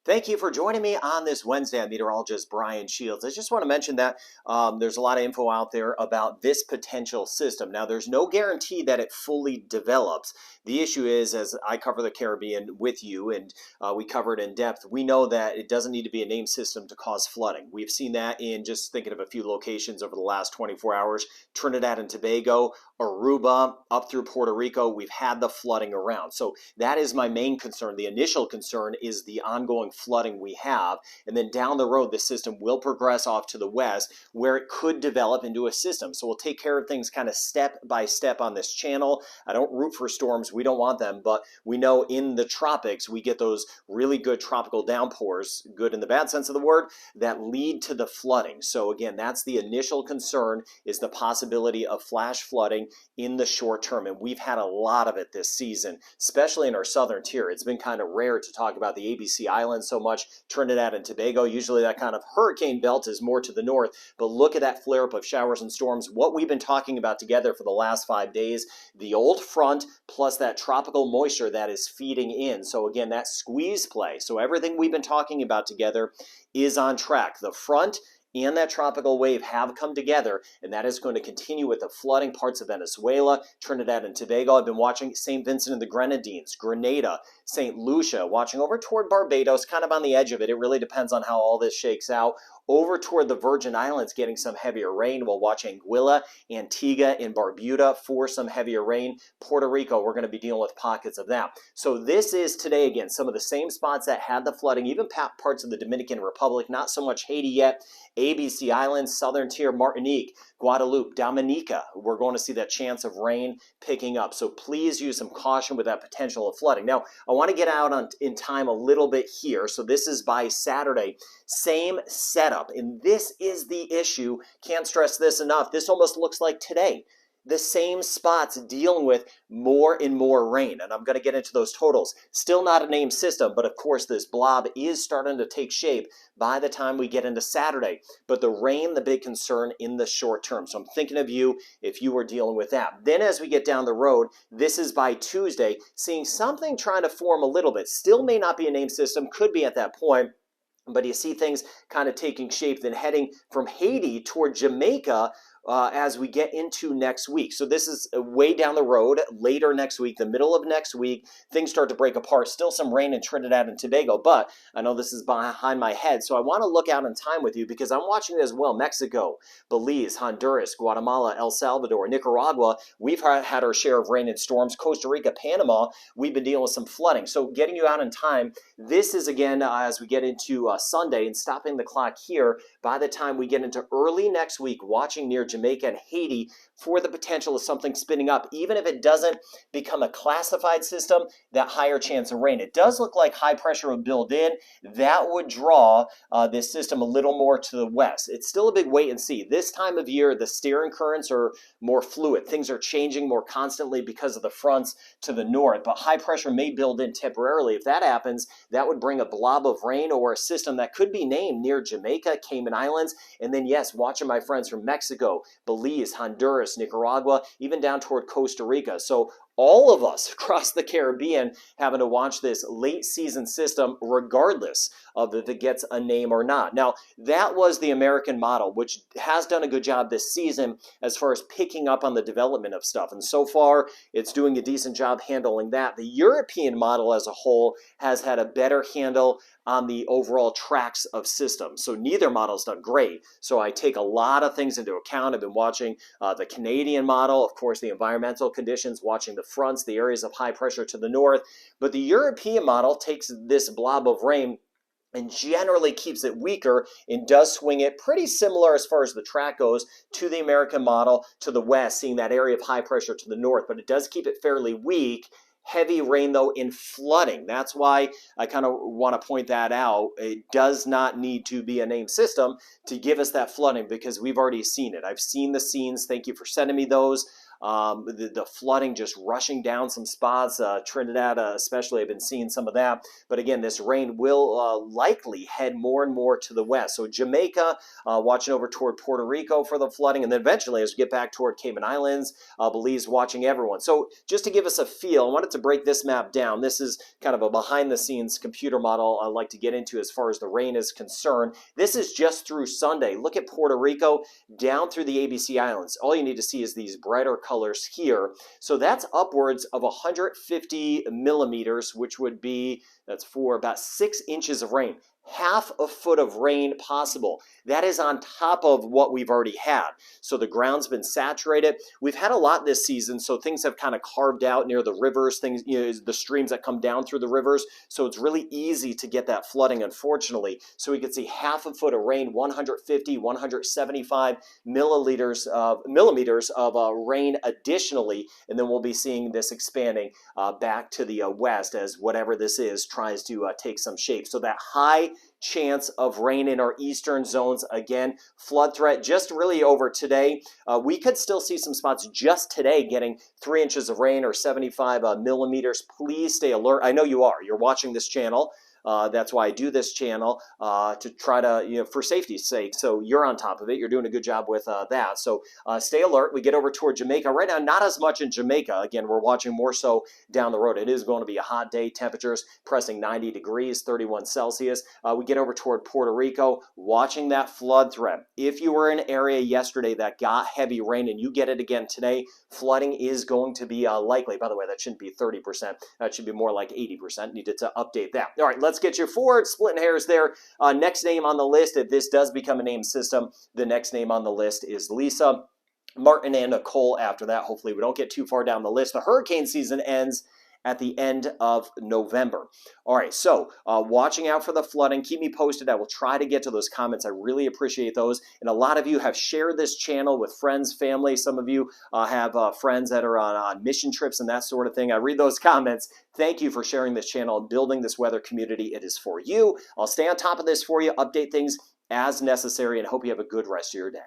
Thank you for joining me on this Wednesday. I'm meteorologist Brian Shields. I just want to mention that there's a lot of info out there about this potential system. Now, there's no guarantee that it fully develops. The issue is, as I cover the Caribbean with you and we cover it in depth, we know that it doesn't need to be a named system to cause flooding. We've seen that in just thinking of a few locations over the last 24 hours. Trinidad and Tobago, Aruba, up through Puerto Rico, we've had the flooding around. So that is my main concern. The initial concern is the ongoing flooding we have, and then down the road the system will progress off to the west where it could develop into a system. So we'll take care of things kind of step by step on this channel. I don't root for storms, we don't want them, but we know in the tropics we get those really good tropical downpours, good in the bad sense of the word, that lead to the flooding. So again, that's the initial concern, is the possibility of flash flooding in the short term, and we've had a lot of it this season, especially in our southern tier. It's been kind of rare to talk about the ABC Islands so much, Trinidad and Tobago. Usually that kind of hurricane belt is more to the north, but look at that flare up of showers and storms. What we've been talking about together for the last 5 days, the old front plus that tropical moisture that is feeding in. So again, that squeeze play. So everything we've been talking about together is on track. The front and that tropical wave have come together, and that is going to continue with the flooding parts of Venezuela, Trinidad and Tobago. I've been watching St. Vincent and the Grenadines, Grenada, St. Lucia, watching over toward Barbados, kind of on the edge of it. It really depends on how all this shakes out. Over toward the Virgin Islands, getting some heavier rain. We'll watch Anguilla, Antigua, and Barbuda for some heavier rain. Puerto Rico, we're going to be dealing with pockets of that. So this is today, again, some of the same spots that had the flooding, even parts of the Dominican Republic, not so much Haiti yet. ABC Islands, Southern Tier, Martinique, Guadeloupe, Dominica, we're going to see that chance of rain picking up. So please use some caution with that potential of flooding. Now, I want to get out in time a little bit here. So this is by Saturday. Same setup. And this is the issue. Can't stress this enough. This almost looks like today. The same spots dealing with more and more rain. And I'm going to get into those totals. Still not a named system, but of course this blob is starting to take shape by the time we get into Saturday. But the rain, the big concern in the short term. So I'm thinking of you if you were dealing with that. Then as we get down the road, this is by Tuesday, seeing something trying to form a little bit. Still may not be a named system, could be at that point. But you see things kind of taking shape, then heading from Haiti toward Jamaica as we get into next week. So this is way down the road, later next week, the middle of next week, things start to break apart. Still some rain in Trinidad and Tobago, but I know this is behind my head, so I want to look out in time with you because I'm watching it as well. Mexico, Belize, Honduras, Guatemala, El Salvador, Nicaragua, we've had our share of rain and storms. Costa Rica, Panama, we've been dealing with some flooding. So getting you out in time, this is again as we get into Sunday and stopping the clock here, by the time we get into early next week, watching near Jamaica and Haiti for the potential of something spinning up. Even if it doesn't become a classified system, that higher chance of rain. It does look like high pressure would build in. That would draw this system a little more to the west. It's still a big wait and see. This time of year, the steering currents are more fluid. Things are changing more constantly because of the fronts to the north, but high pressure may build in temporarily. If that happens, that would bring a blob of rain or a system that could be named near Jamaica, Cayman Islands, and then yes, watching my friends from Mexico, Belize, Honduras, Nicaragua, even down toward Costa Rica. So all of us across the Caribbean having to watch this late season system regardless of if it gets a name or not. Now, that was the American model, which has done a good job this season as far as picking up on the development of stuff. And so far, it's doing a decent job handling that. The European model as a whole has had a better handle on the overall tracks of systems. So neither model's done great. So I take a lot of things into account. I've been watching the Canadian model, of course, the environmental conditions, watching the fronts, the areas of high pressure to the north. But the European model takes this blob of rain and generally keeps it weaker and does swing it pretty similar as far as the track goes to the American model to the west, seeing that area of high pressure to the north. But it does keep it fairly weak. Heavy rain, though, in flooding. That's why I kind of want to point that out. It does not need to be a named system to give us that flooding because we've already seen it. I've seen the scenes. Thank you for sending me those. The flooding just rushing down some spots. Trinidad especially, I've been seeing some of that. But again, this rain will likely head more and more to the west. So Jamaica, watching over toward Puerto Rico for the flooding, and then eventually as we get back toward Cayman Islands, Belize, watching everyone. So just to give us a feel, I wanted to break this map down. This is kind of a behind-the-scenes computer model I like to get into as far as the rain is concerned. This is just through Sunday. Look at Puerto Rico down through the ABC Islands. All you need to see is these brighter colors here. So that's upwards of 150 millimeters, which would be, that's for about 6 inches of rain. Half a foot of rain possible. That is on top of what we've already had. So the ground's been saturated. We've had a lot this season, so things have kind of carved out near the rivers, things, the streams that come down through the rivers. So it's really easy to get that flooding, unfortunately. So we could see half a foot of rain, 150, 175 millimeters of rain additionally, and then we'll be seeing this expanding back to the west as whatever this is tries to take some shape. So that high chance of rain in our eastern zones. Again, flood threat just really over today. We could still see some spots just today getting 3 inches of rain or 75 millimeters. Please stay alert. I know you are. You're watching this channel. That's why I do this channel, to try to, for safety's sake. So you're on top of it. You're doing a good job with that. So stay alert. We get over toward Jamaica. Right now, not as much in Jamaica. Again, we're watching more so down the road. It is going to be a hot day. Temperatures pressing 90 degrees, 31 Celsius. We get over toward Puerto Rico, watching that flood threat. If you were in an area yesterday that got heavy rain and you get it again today, flooding is going to be likely. By the way, that shouldn't be 30%. That should be more like 80%. Needed to update that. All right, let's get you forward. Splitting hairs there. Next name on the list, if this does become a name system, the next name on the list is Lisa. Martin and Nicole after that. Hopefully we don't get too far down the list. The hurricane season ends at the end of November. All right, so watching out for the flooding. Keep me posted. I will try to get to those comments. I really appreciate those. And a lot of you have shared this channel with friends, family. Some of you have friends that are on mission trips and that sort of thing. I read those comments. Thank you for sharing this channel and building this weather community. It is for you. I'll stay on top of this for you, update things as necessary, and hope you have a good rest of your day.